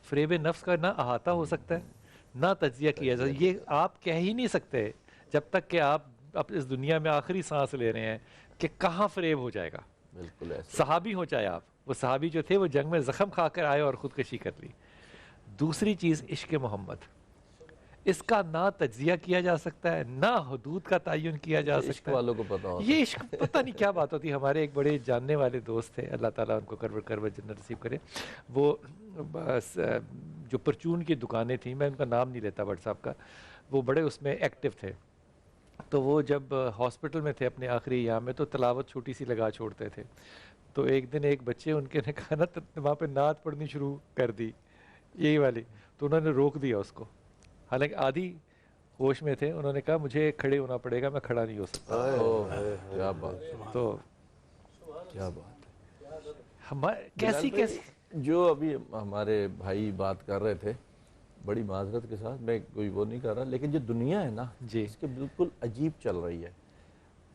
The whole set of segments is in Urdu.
فریب نفس کا نہ احاطہ ہو سکتا ہے نہ تجزیہ کیا جائے. یہ آپ کہہ ہی نہیں سکتے جب تک کہ آپ اس دنیا میں آخری سانس لے رہے ہیں کہ کہاں فریب ہو جائے گا. بالکل ایسے صحابی ہو چاہے آپ, وہ صحابی جو تھے وہ جنگ میں زخم کھا کر آئے اور خودکشی کر لی. دوسری چیز عشق محمد, اس کا نہ تجزیہ کیا جا سکتا ہے نہ حدود کا تعین کیا جا عشق سکتا ہے. والوں کو پتا ہوتا یہ عشق پتہ نہیں کیا بات ہوتی. ہمارے ایک بڑے جاننے والے دوست تھے, اللہ تعالیٰ ان کو کربت جنت نصیب کرے, وہ جو پرچون کی دکانیں تھیں, میں ان کا نام نہیں لیتا واٹس ایپ کا, وہ بڑے اس میں ایکٹیو تھے. تو وہ جب ہاسپٹل میں تھے اپنے آخری ایام میں تو تلاوت چھوٹی سی لگا چھوڑتے تھے. تو ایک دن ایک بچے ان کے نے کہا نا وہاں پہ نعت پڑھنی شروع کر دی یہی والی, تو انہوں نے روک دیا اس کو, حالانکہ آدھی ہوش میں تھے. انہوں نے کہا مجھے کھڑے ہونا پڑے گا, میں کھڑا نہیں ہو سکتا. کیا بات, تو کیا بات ہے. کیسی کیسی جو ابھی ہمارے بھائی بات کر رہے تھے, بڑی معذرت کے ساتھ, میں کوئی وہ نہیں کر رہا, لیکن جو دنیا ہے نا جی اس کے بالکل عجیب چل رہی ہے.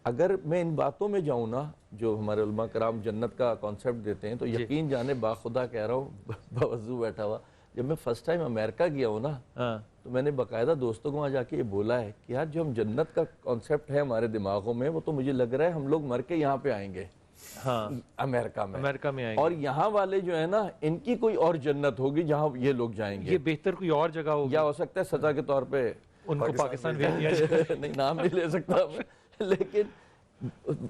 اگر میں ان باتوں میں جاؤں نا جو ہمارے علماء کرام جنت کا کانسیپٹ دیتے ہیں, تو یقین جانے باخدا کہہ رہا ہوں باوضو بیٹھا ہوا, جب میں فرسٹ ٹائم امریکہ گیا ہوں نا تو میں نے باقاعدہ دوستوں کو وہاں جا کے یہ بولا ہے کہ یار جو ہم جنت کا کانسیپٹ ہے ہمارے دماغوں میں, وہ تو مجھے لگ رہا ہے ہم لوگ مر کے یہاں پہ آئیں گے امریکہ میں آئیں اور یہاں والے جو ہے نا ان کی کوئی اور جنت ہوگی جہاں یہ لوگ جائیں گے. یہ بہتر کوئی اور جگہ ہوگی, یا ہو سکتا ہے سزا کے طور پہ ان کو پاکستان بھیج دیا جائے. نہیں نام نہیں لے سکتا میں, لیکن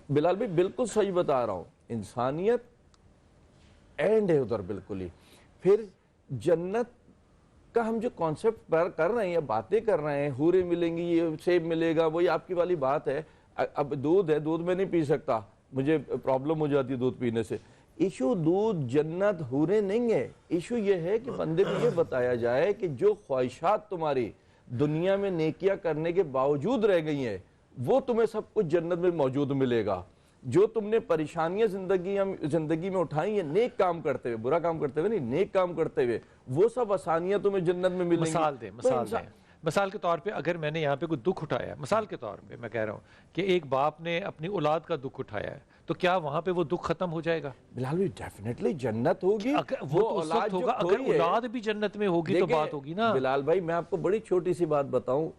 بلال بھائی بالکل صحیح بتا رہا ہوں, انسانیت اینڈ ہے ادھر بالکل ہی. پھر جنت کا ہم جو کانسیپٹ کر رہے ہیں یا باتیں کر رہے ہیں, حوریں ملیں گی, یہ سیب ملے گا, وہی آپ کی والی بات ہے. اب دودھ ہے, دودھ میں نہیں پی سکتا, مجھے پرابلم ہو جاتی ہے دودھ پینے سے. ایشو دودھ جنت حوریں نہیں ہے, ایشو یہ ہے کہ بندے کو یہ بتایا جائے کہ جو خواہشات تمہاری دنیا میں نیکیاں کرنے کے باوجود رہ گئی ہیں وہ تمہیں سب کچھ جنت میں موجود ملے گا. جو تم نے پریشانیاں زندگی میں اٹھائی ہیں نیک کام کرتے ہوئے, برا کام کرتے ہوئے نہیں, نیک کام کرتے ہوئے, وہ سب آسانیاں تمہیں جنت میں ملیں گی. مثال کے طور پہ اگر میں نے یہاں پہ کوئی دکھ اٹھایا, مثال کے طور پہ میں کہہ رہا ہوں کہ ایک باپ نے اپنی اولاد کا دکھ اٹھایا ہے, تو کیا وہاں پہ وہ دکھ ختم ہو جائے گا؟ بلال بھی ڈیفینیٹلی جنت ہوگی, وہ تو اس وقت ہوگا اگر اولاد بھی جنت میں ہوگی تو بات ہوگی نا. بلال بھائی میں آپ کو بڑی چھوٹی سی بات بتاؤں,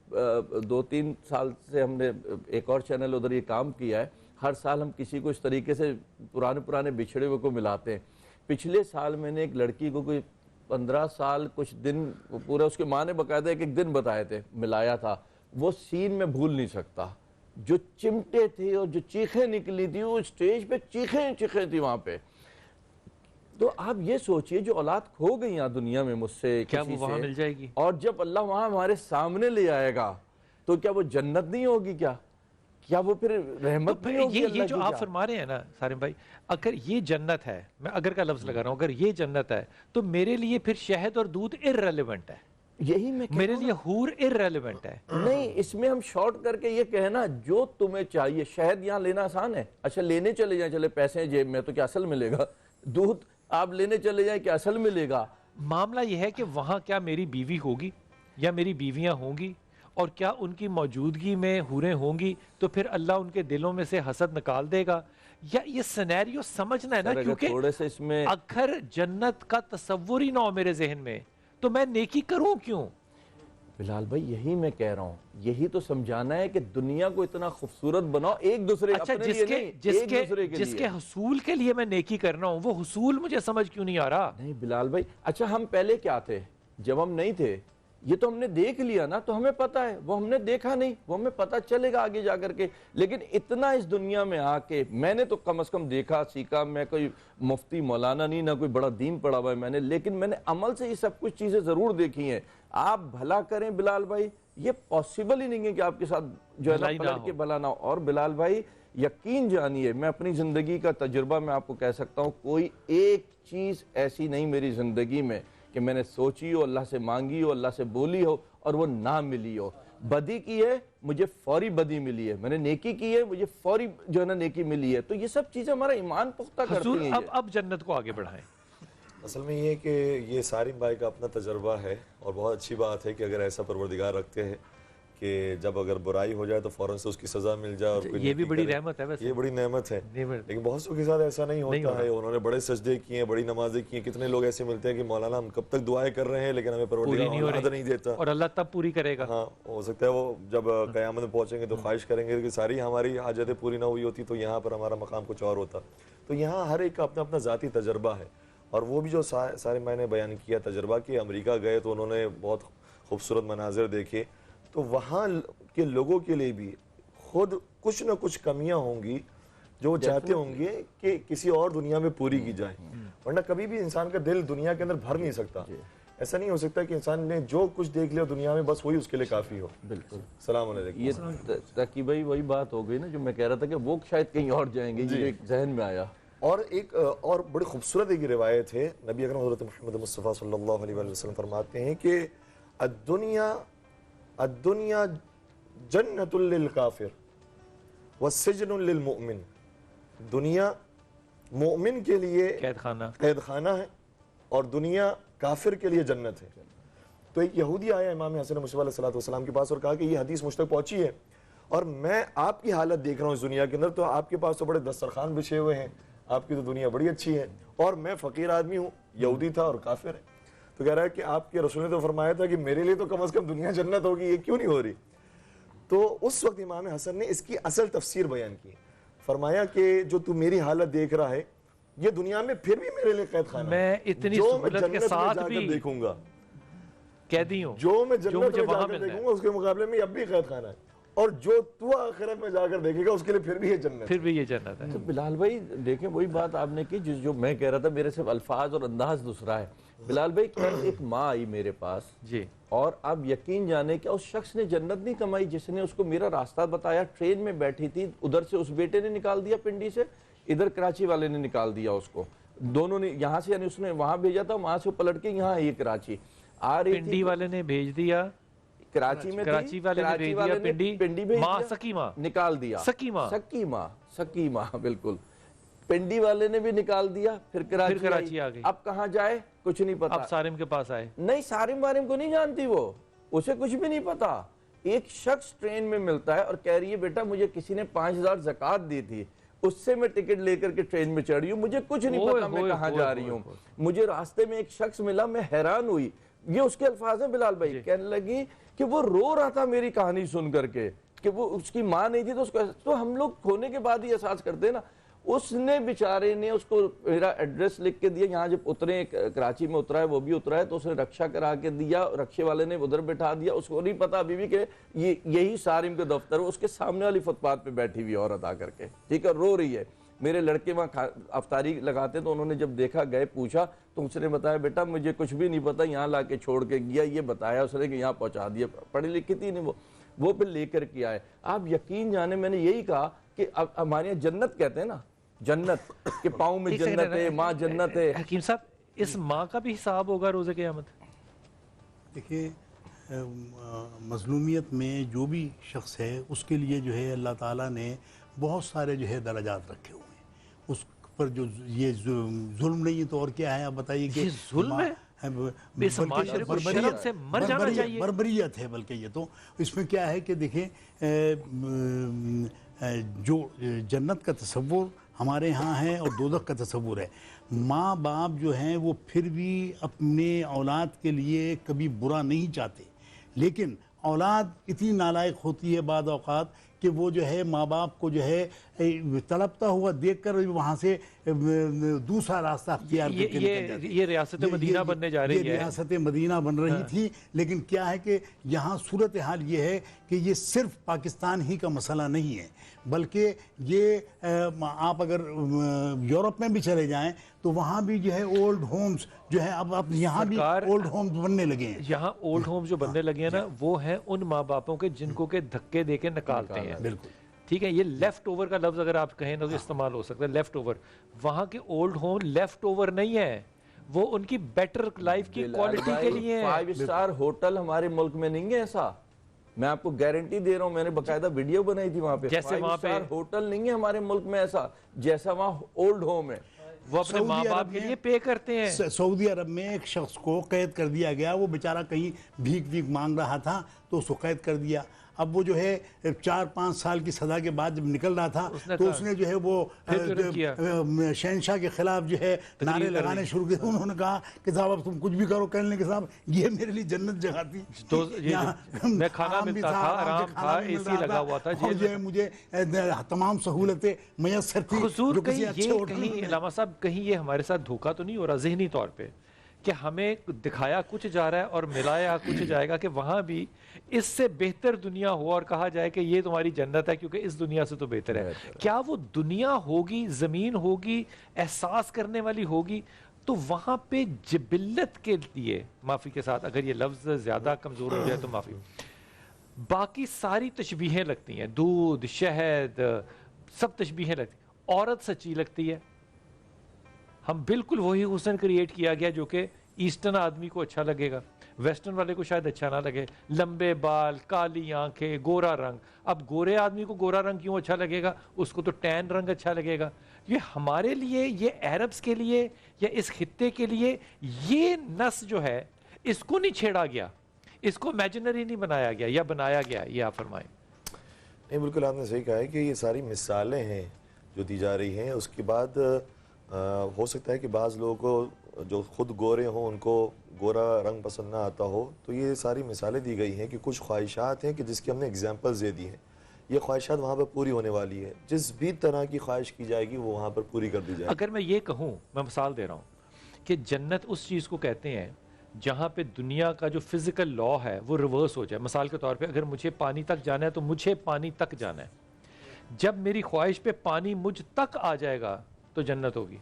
2-3 سال سے ہم نے ایک اور چینل ادھر یہ کام کیا ہے, ہر سال ہم کسی کو اس طریقے سے پرانے بچھڑے ہوئے کو ملاتے ہیں. پچھلے سال میں نے ایک لڑکی کو کوئی 15 سال کچھ دن پورا, اس کے ماں نے باقاعدہ ایک دن بتائے تھے, ملایا تھا. وہ سین میں بھول نہیں سکتا, جو چمٹے تھے اور جو چیخیں نکلی تھی, وہ اسٹیج پہ چیخیں تھی وہاں پہ. تو آپ یہ سوچئے جو اولاد کھو گئی یہاں دنیا میں مجھ سے کیا کسی وہ وہاں مل جائے گی؟ اور جب اللہ وہاں ہمارے سامنے لے آئے گا تو کیا وہ جنت نہیں ہوگی؟ کیا وہ پھر رحمت نہیں ہوگی؟ یہ جو آپ فرما رہے ہیں نا سارم بھائی, اگر یہ جنت ہے, میں اگر کا لفظ لگا رہا ہوں, اگر یہ جنت ہے تو میرے لیے پھر شہد اور دودھ irrelevant ہے, یہی میں میرے لیے حور irrelevant ہے. نہیں, اس میں ہم شارٹ کر کے یہ کہنا جو تمہیں چاہیے. شہد یہاں لینا آسان ہے, اچھا لینے چلے جائیں, چلے پیسے ہیں جیب میں تو کیا اصل ملے گا؟ دودھ آپ لینے چلے جائیں کیا اصل ملے گا؟ معاملہ یہ ہے کہ وہاں کیا میری بیوی ہوگی یا میری بیویاں ہوں گی, اور کیا ان کی موجودگی میں حوریں ہوں گی, تو پھر اللہ ان کے دلوں میں سے حسد نکال دے گا؟ یا یہ سینیریو سمجھنا ہے نا, کیونکہ تھوڑے سے اس میں اگر جنت کا تصور ہی نہ ہو میرے ذہن میں تو میں نیکی کروں کیوں؟ بلال بھائی یہی میں کہہ رہا ہوں, یہی تو سمجھانا ہے کہ دنیا کو اتنا خوبصورت بناؤ ایک دوسرے اپنے لیے نہیں, ایک دوسرے کے لیے. جس کے حصول کے لیے میں نیکی کرنا ہوں, وہ حصول مجھے سمجھ کیوں نہیں آ رہا؟ نہیں بلال بھائی, اچھا ہم پہلے کیا تھے جب ہم نہیں تھے؟ یہ تو ہم نے دیکھ لیا نا, تو ہمیں پتہ ہے. وہ ہم نے دیکھا نہیں, وہ ہمیں پتہ چلے گا آگے جا کر کے. لیکن اتنا اس دنیا میں آ کے میں نے تو کم از کم دیکھا سیکھا, میں کوئی مفتی مولانا نہیں, نہ کوئی بڑا دین پڑھا ہوا ہے میں نے, لیکن میں نے عمل سے یہ سب کچھ چیزیں ضرور دیکھی ہیں. آپ بھلا کریں بلال بھائی, یہ پاسبل ہی نہیں ہے کہ آپ کے ساتھ جو ہے نا پلٹ کے بھلا نہ ہو. اور بلال بھائی یقین جانیے, میں اپنی زندگی کا تجربہ میں آپ کو کہہ سکتا ہوں, کوئی ایک چیز ایسی نہیں میری زندگی میں کہ میں نے سوچی ہو, اللہ سے مانگی ہو, اللہ سے بولی ہو اور وہ نہ ملی ہو. بدی کی ہے, مجھے فوری بدی ملی ہے. میں نے نیکی کی ہے, مجھے فوری جو ہے نا نیکی ملی ہے. تو یہ سب چیزیں ہمارا ایمان پختہ کرتی ہیں. اب جنت کو آگے بڑھائیں. اصل میں یہ ہے کہ یہ سارم بھائی کا اپنا تجربہ ہے, اور بہت اچھی بات ہے کہ اگر ایسا پروردگار رکھتے ہیں کہ جب اگر برائی ہو جائے تو فوراً سے اس کی سزا مل جائے اور کوئی یہ بھی نیکی بڑی کرے۔ رحمت ہے ویسے، یہ بڑی نعمت ہے، نعمت۔ لیکن بہت سو کے ساتھ ایسا نہیں ہوتا ہے۔ انہوں نے بڑے سجدے کیے ہیں، بڑی نمازیں کی ہیں، کتنے لوگ ایسے ملتے ہیں کہ مولانا ہم کب تک دعائیں کر رہے ہیں لیکن ہمیں پروردگار اولاد نہیں دیتا۔ اور اللہ تب پوری کرے گا۔ ہاں، ہو سکتا ہے وہ جب قیامت میں پہنچیں گے تو خواہش کریں گے کہ ساری ہماری حاجتیں پوری نہ ہوئی ہوتی تو یہاں پر ہمارا مقام کچھ اور ہوتا۔ تو یہاں ہر ایک کا اپنا اپنا ذاتی تجربہ ہے، اور وہ بھی جو سارے میں نے بیان کیا تجربہ کہ امریکہ گئے تو انہوں نے بہت خوبصورت مناظر دیکھے، تو وہاں کے لوگوں کے لیے بھی خود کچھ نہ کچھ کمیاں ہوں گی جو وہ چاہتے ہوں گے کہ کسی اور دنیا میں پوری کی جائیں، ورنہ کبھی بھی انسان کا دل دنیا کے اندر بھر نہیں سکتا۔ ایسا نہیں ہو سکتا کہ انسان نے جو کچھ دیکھ لیا دنیا میں بس وہی اس کے لیے کافی ہو۔ بالکل، السلام علیکم۔ یہ تاکہ بھائی وہی بات ہو گئی نا جو میں کہہ رہا تھا کہ وہ شاید کہیں اور جائیں گے، یہ ذہن میں آیا۔ اور ایک اور بڑی خوبصورت ایک روایت ہے، نبی اکرم حضرت محمد مصطفیٰ صلی اللہ علیہ وآلہ وسلم فرماتے ہیں کہ الدنیا جنت للکافر والسجن للمؤمن، دنیا مومن کے لیے قید خانہ ہے اور دنیا کافر کے لیے جنت ہے۔ تو ایک یہودی آیا امام حسن مصطفیٰ علیہ السلام کے پاس اور کہا کہ یہ حدیث مجھ تک پہنچی ہے اور میں آپ کی حالت دیکھ رہا ہوں اس دنیا کے اندر، تو آپ کے پاس تو بڑے دسترخوان بچھے ہوئے ہیں، آپ کی تو دنیا بڑی اچھی ہے، اور میں فقیر آدمی ہوں، یہودی تھا اور کافر ہے۔ تو کہہ رہا ہے کہ آپ کے رسول نے تو فرمایا تھا کہ میرے لیے تو کم از کم دنیا جنت ہوگی، یہ کیوں نہیں ہو رہی؟ تو اس وقت امام حسن نے اس کی اصل تفسیر بیان کی، فرمایا کہ جو تو میری حالت دیکھ رہا ہے یہ دنیا میں پھر بھی میرے لیے قید خانہ میں اتنی سہولت کے ساتھ بھی دیکھوں گا، قیدی ہوں، جو میں جنت میں جا کر دیکھوں گا اس کے مقابلے میں اب بھی قید خانہ ہے، اور جو تو آخرت میں جا کر دیکھے گا اس کے لیے پھر بھی یہ جنت، پھر بھی یہ جنت ہے۔ تو بلال بھائی دیکھیں وہی بات آپ نے کی جو میں کہہ رہا تھا، میرے صرف الفاظ اور انداز دوسرا ہے۔ بلال بھائی کل ایک ماں آئی میرے پاس جی، اور اب یقین جانے کہ اس شخص نے جنت نہیں کمائی جس نے اس کو میرا راستہ بتایا، ٹرین میں بیٹھی تھی، ادھر سے اس بیٹے نے نکال دیا پنڈی سے، ادھر کراچی والے نے نکال دیا اس کو، دونوں نے یہاں سے، یعنی اس نے وہاں بھیجا تھا، وہاں سے پلٹ کے یہاں یہ کراچی آ رہی تھی، پنڈی والے نے بھیج دیا، کراچی میں کراچی والے نے بھیج دیا، پنڈی بھیج ماں دیا، سکی ماں نکال دیا، سکی ماں بالکل، پنڈی والے نے بھی نکال دیا، پھر کراچی آ گئی، اب کہاں جائے کچھ نہیں پتا، اب سارم کے پاس آئے، نہیں سارم وارم کو نہیں جانتی وہ، اسے کچھ بھی نہیں پتا۔ ایک شخص ٹرین میں ملتا ہے اور کہہ رہی ہے بیٹا مجھے کسی نے 5000 زکوٰۃ دی تھی، اس سے میں ٹکٹ لے کر کے ٹرین میں چڑھ رہی ہوں، مجھے کچھ نہیں پتا میں کہاں جا رہی ہوں، مجھے راستے میں ایک شخص ملا، میں حیران ہوئی، یہ اس کے الفاظ ہیں بلال بھائی، کہنے لگی کہ وہ رو رہا تھا میری کہانی سن کر کے کہ وہ اس کی ماں نہیں تھی، تو اس کو تو ہم لوگ کھونے کے بعد ہی احساس کرتے ہیں نا۔ اس نے بیچارے نے اس کو میرا ایڈریس لکھ کے دیا، یہاں جب اترے کراچی میں اترا ہے وہ بھی اترا ہے، تو اس نے رکشہ کرا کے دیا، رکشے والے نے ادھر بٹھا دیا، اس کو نہیں پتا ابھی بھی کہ یہی سارم کے دفتر ہے، اس کے سامنے والی فٹ پاتھ پہ بیٹھی ہوئی عورت آ کر کے، ٹھیک ہے، رو رہی ہے۔ میرے لڑکے وہاں افطاری لگاتے تو انہوں نے جب دیکھا گئے پوچھا تو اس نے بتایا بیٹا مجھے کچھ بھی نہیں پتا، یہاں لا کے چھوڑ کے گیا، یہ بتایا اس نے کہ یہاں پہنچا دیا، پڑھی لکھی تھی نہیں وہ پھر لے کر کے آئے۔ آپ یقین جانے میں نے یہی کہا کہ اب ہمارے یہاں جنت کہتے ہیں نا، جنت کہ پاؤں میں جنت ہے، ماں جنت ہے۔ حکیم صاحب اس ماں کا بھی حساب ہوگا روز قیامت؟ دیکھیں مظلومیت میں جو بھی شخص ہے اس کے لیے جو ہے اللہ تعالیٰ نے بہت سارے جو ہے درجات رکھے ہوئے ہیں، اس پر جو یہ ظلم نہیں ہے تو اور کیا ہے آپ بتائیے کہ یہ ظلم ہے؟ اس معاشرے کو شرم سے مر جانا چاہیے، بربریت ہے بلکہ یہ تو اس میں کیا ہے کہ دیکھیں جو جنت کا تصور ہمارے ہاں ہے اور دوزخ کا تصور ہے، ماں باپ جو ہیں وہ پھر بھی اپنے اولاد کے لیے کبھی برا نہیں چاہتے، لیکن اولاد اتنی نالائق ہوتی ہے بعض اوقات کہ وہ جو ہے ماں باپ کو جو ہے تڑپتا ہوا دیکھ کر وہاں سے دوسرا راستہ اختیار کر کے نکل جاتی ہے۔ یہ ریاست مدینہ بننے جا رہی ہے، یہ ریاست مدینہ بن رہی تھی، لیکن کیا ہے کہ یہاں صورتحال یہ ہے کہ یہ صرف پاکستان ہی کا مسئلہ نہیں ہے، بلکہ یہ آپ اگر یورپ میں بھی چلے جائیں تو وہاں بھی جو ہے اولڈ ہومز جو ہے اب یہاں بھی اولڈ ہومز بننے لگے ہیں۔ یہاں اولڈ ہومز جو بننے لگے ہیں نا وہ ہیں ان ماں باپوں کے جن کو کہ دھکے دے کے نکالتے ہیں، بالکل ٹھیک ہے، یہ لیفٹ اوور کا لفظ اگر آپ کہیں تو استعمال ہو سکتا ہے، لیفٹ اوور۔ وہاں کے اولڈ ہوم لیفٹ اوور نہیں ہے، وہ ان کی بیٹر لائف کی کوالٹی کے لیے ہیں۔ 5 اسٹار ہوٹل ہمارے ملک میں نہیں ہے ایسا، میں آپ کو گارنٹی دے رہا ہوں، میں نے باقاعدہ ویڈیو بنائی تھی وہاں پہ، جیسے وہاں پہ ہوٹل نہیں ہے ہمارے ملک میں ایسا جیسا وہاں اولڈ ہوم ہے، وہ اپنے ماں باپ کے لیے پے کرتے ہیں۔ سعودی عرب میں ایک شخص کو قید کر دیا گیا، وہ بیچارہ کہیں بھیک مانگ رہا تھا تو اس کو قید کر دیا۔ اب وہ جو ہے 4-5 سال کی سزا کے بعد جب نکل رہا تھا تو اس نے جو ہے وہ شہنشاہ کے خلاف جو ہے نعرے لگانے شروع کیے. انہوں نے کہا کہ صاحب اب تم کچھ بھی کرو, کہنے لگے صاحب یہ میرے لیے جنت جگہ تھی, میں کھانا ملتا تھا, آرام تھا, اے سی لگا ہوا تھا, اور جو ہے مجھے تمام سہولتیں میسر تھی. حضور کہیں علامہ صاحب کہیں یہ ہمارے ساتھ دھوکہ تو نہیں ہو رہا ذہنی طور پہ کہ ہمیں دکھایا کچھ جا رہا ہے اور ملایا کچھ جائے گا کہ وہاں بھی اس سے بہتر دنیا ہو اور کہا جائے کہ یہ تمہاری جنت ہے کیونکہ اس دنیا سے تو بہتر ہے. کیا وہ دنیا ہوگی, زمین ہوگی, احساس کرنے والی ہوگی؟ تو وہاں پہ جبلت کے لیے, معافی کے ساتھ اگر یہ لفظ زیادہ کمزور ہو جائے تو معافی, باقی ساری تشبیہیں لگتی ہیں, دودھ, شہد, سب تشبیہیں لگتی ہیں. عورت سچی لگتی ہے, ہم بالکل وہی حسن کریٹ کیا گیا جو کہ ایسٹرن آدمی کو اچھا لگے گا, ویسٹرن والے کو شاید اچھا نہ لگے. لمبے بال, کالی آنکھیں, گورا رنگ. اب گورے آدمی کو گورا رنگ کیوں اچھا لگے گا, اس کو تو ٹین رنگ اچھا لگے گا. یہ ہمارے لیے, یہ عربز کے لیے یا اس خطے کے لیے یہ نس جو ہے اس کو نہیں چھیڑا گیا, اس کو امیجنری نہیں بنایا گیا یا بنایا گیا. یہ آپ فرمائیں. نہیں بالکل آپ نے صحیح کہا ہے کہ یہ ساری مثالیں ہیں جو دی جا رہی ہیں. اس کے بعد ہو سکتا ہے کہ بعض لوگوں کو جو خود گورے ہوں ان کو گورا رنگ پسند نہ آتا ہو, تو یہ ساری مثالیں دی گئی ہیں کہ کچھ خواہشات ہیں کہ جس کی ہم نے اگزامپلز دے دی ہیں. یہ خواہشات وہاں پر پوری ہونے والی ہے, جس بھی طرح کی خواہش کی جائے گی وہ وہاں پر پوری کر دی جائے گی. اگر میں یہ کہوں, میں مثال دے رہا ہوں کہ جنت اس چیز کو کہتے ہیں جہاں پہ دنیا کا جو فزیکل لا ہے وہ ریورس ہو جائے. مثال کے طور پہ اگر مجھے پانی تک جانا ہے تو مجھے پانی تک جانا ہے, جب میری خواہش پہ پانی مجھ تک آ جائے گا تو جنت ہوگی.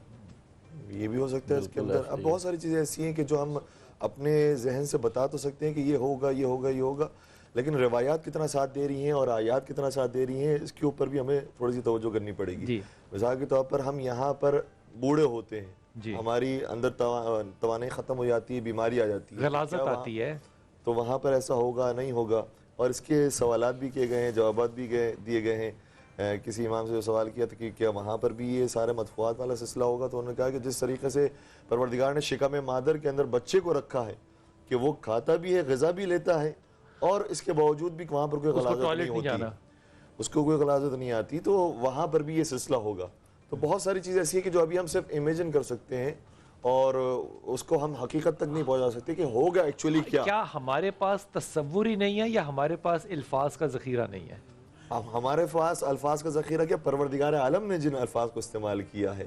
یہ بھی ہو سکتا ہے اس کے اندر. اب بہت ساری چیزیں ایسی ہیں کہ جو ہم اپنے ذہن سے بتا تو سکتے ہیں کہ یہ ہوگا, یہ ہوگا, یہ ہوگا, لیکن روایات کتنا ساتھ دے رہی ہیں اور آیات کتنا ساتھ دے رہی ہیں اس کے اوپر بھی ہمیں تھوڑی سی توجہ کرنی پڑے گی. مثال کے طور پر ہم یہاں پر بوڑھے ہوتے ہیں, ہماری اندر توانائی ختم ہو جاتی ہے, بیماری آ جاتی ہے, غلاظت آتی ہے, تو وہاں پر ایسا ہوگا نہیں ہوگا. اور اس کے سوالات بھی کیے گئے ہیں, جوابات بھی دیے گئے ہیں. کسی امام سے جو سوال کیا تھا کہ کیا وہاں پر بھی یہ سارے مدفوعات والا سلسلہ ہوگا, تو انہوں نے کہا کہ جس طریقے سے پروردگار نے شکم مادر کے اندر بچے کو رکھا ہے کہ وہ کھاتا بھی ہے, غذا بھی لیتا ہے, اور اس کے باوجود بھی وہاں پر کوئی غلاظت نہیں ہوتی, اس کو کوئی غلاظت نہیں آتی, تو وہاں پر بھی یہ سلسلہ ہوگا. تو بہت ساری چیزیں ایسی ہیں کہ جو ابھی ہم صرف امیجن کر سکتے ہیں اور اس کو ہم حقیقت تک نہیں پہنچا سکتے کہ ہوگا ایکچولی کیا. کیا ہمارے پاس تصور ہی نہیں ہے یا ہمارے پاس الفاظ کا ذخیرہ نہیں ہے؟ ہمارے پاس الفاظ کا ذخیرہ کیا, پروردگار عالم نے جن الفاظ کو استعمال کیا ہے.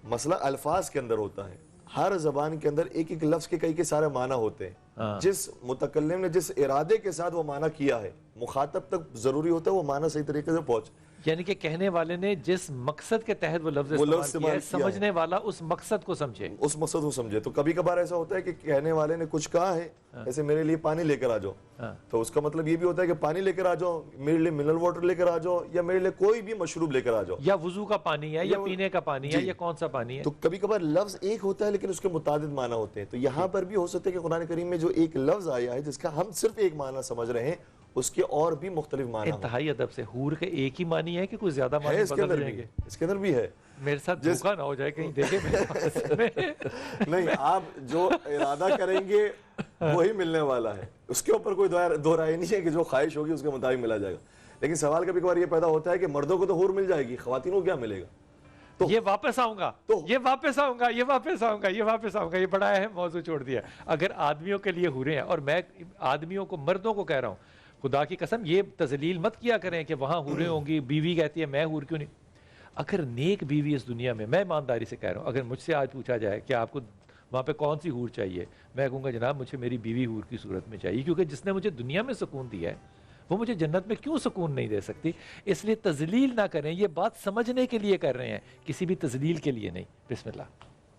مسئلہ الفاظ کے اندر ہوتا ہے, ہر زبان کے اندر ایک ایک لفظ کے کئی سارے معنی ہوتے ہیں. جس متکلم نے جس ارادے کے ساتھ وہ معنی کیا ہے, مخاطب تک ضروری ہوتا ہے وہ معنی صحیح طریقے سے پہنچ. یعنی کہ کہنے والے نے جس مقصد کے تحت وہ لفظ استعمال کیا ہے, سمجھنے والا اس مقصد کو سمجھے, اس مقصد کو سمجھے. تو کبھی کبھار ایسا ہوتا ہے کہ کہنے والے نے کچھ کہا ہے, جیسے میرے لیے پانی لے کر آ جاؤ, تو اس کا مطلب یہ بھی ہوتا ہے کہ پانی لے کر آ جاؤ, میرے لیے منرل واٹر لے کر آ جاؤ, یا میرے لیے کوئی بھی مشروب لے کر آ جاؤ, یا وضو کا پانی ہے, یا پینے کا پانی ہے, یا کون سا پانی ہے. تو کبھی کبھار لفظ ایک ہوتا ہے لیکن اس کے متعدد معنی ہوتے ہیں. تو یہاں پر بھی ہو سکتا ہے کہ قرآن کریم میں جو ایک لفظ آیا ہے جس کا ہم صرف ایک معنی سمجھ رہے ہیں, اس کے اور بھی مختلف معنی. انتہائی ادب سے, حور کے ایک ہی معنی ہے کہ کوئی زیادہ معنی بدل جائیں گے؟ اس کے اندر بھی ہے. میرے ساتھ دھوکہ نہ ہو جائے کہیں, دیکھیں میرے پاس نہیں, آپ جو ارادہ کریں گے وہی ملنے والا ہے, اس کے اوپر کوئی دو رائے نہیں ہے کہ جو خواہش ہوگی اس کے مطابق ملا جائے گا. لیکن سوال کبھی کبھار یہ پیدا ہوتا ہے کہ مردوں کو تو حور مل جائے گی, خواتین کو کیا ملے گا؟ تو یہ واپس آؤں گا, یہ واپس آؤں گا, یہ واپس آؤں گا, یہ واپس آؤں گا, یہ بڑا اہم موضوع چھوڑ دیا. اگر آدمیوں کے لیے حوریں ہیں, اور میں آدمیوں کو, مردوں کو کہہ رہا ہوں, خدا کی قسم یہ تذلیل مت کیا کریں کہ وہاں حوریں ہوں گی, بیوی کہتی ہے میں حور کیوں نہیں. اگر نیک بیوی اس دنیا میں ایمانداری سے کہہ رہا ہوں, اگر مجھ سے آج پوچھا جائے کہ آپ کو وہاں پہ کون سی حور چاہیے, میں کہوں گا جناب مجھے میری بیوی حور کی صورت میں چاہیے, کیونکہ جس نے مجھے دنیا میں سکون دیا ہے وہ مجھے جنت میں کیوں سکون نہیں دے سکتی. اس لیے تذلیل نہ کریں, یہ بات سمجھنے کے لیے کر رہے ہیں, کسی بھی تذلیل کے لیے نہیں. بسم اللہ.